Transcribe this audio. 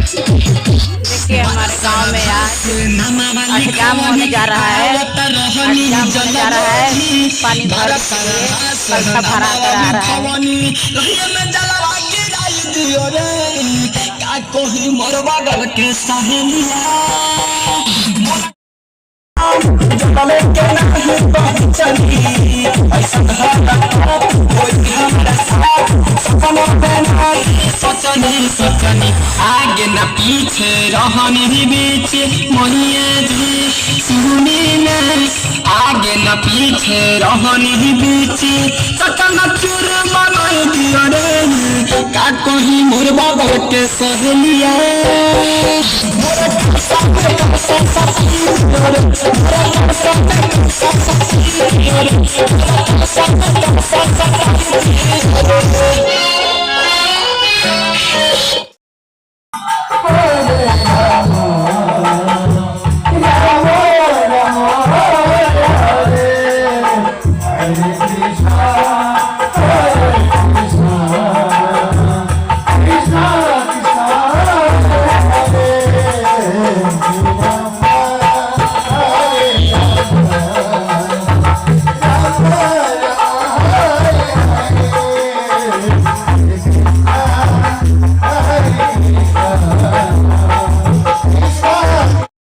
देखिए हमारे गांव में आज अष्टयाम होने जा रहा है। अष्टयाम होने जा रहा है। पानी भर के लिए कलशा भरा कर आ रहा है। सोचनी आगे न पीछे रहनी बीच मोहिए जी सुनी न आगे न पीछे रहनी बीच सकन चूर बनाई दियो रे का कहीं मोर बाबा के सहेलिया